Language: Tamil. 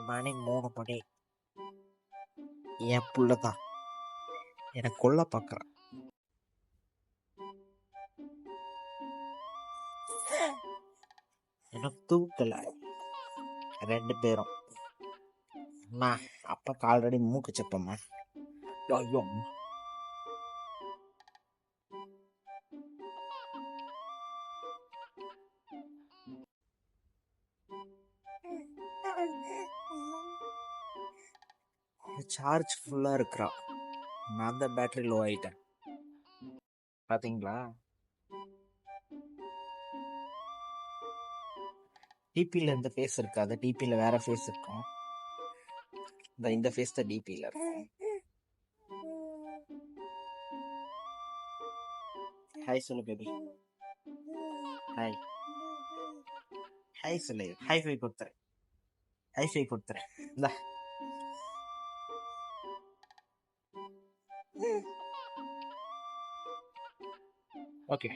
மணி 3 மணி. என் புள்ளதான் என்னை கொல்ல பார்க்குறான். எனக்கு தூக்கல. 2 பேரும் அம்மா அப்பாக்கு ஆல்ரெடி மூக்கு செப்பம்மா. ஐயோ சார்ஜ் ஃபுல்லாக இருக்கிறா. நான் தான் பேட்டரி லோ ஆயிட்டேன். பார்த்தீங்களா? டிபியில் இந்த ஃபேஸ் இருக்காது, டிபியில் வேற ஃபேஸ் இருக்கும். இந்த ஃபேஸ் தான் டிபியில் இருக்கும். ஹாய் சொல்லு பேபி. ஹாய் ஹாய் சொல்லு. ஹைஃபை கொடுத்துறேன், ஹைஃபை கொடுத்துறேன். இந்தா ஓகே.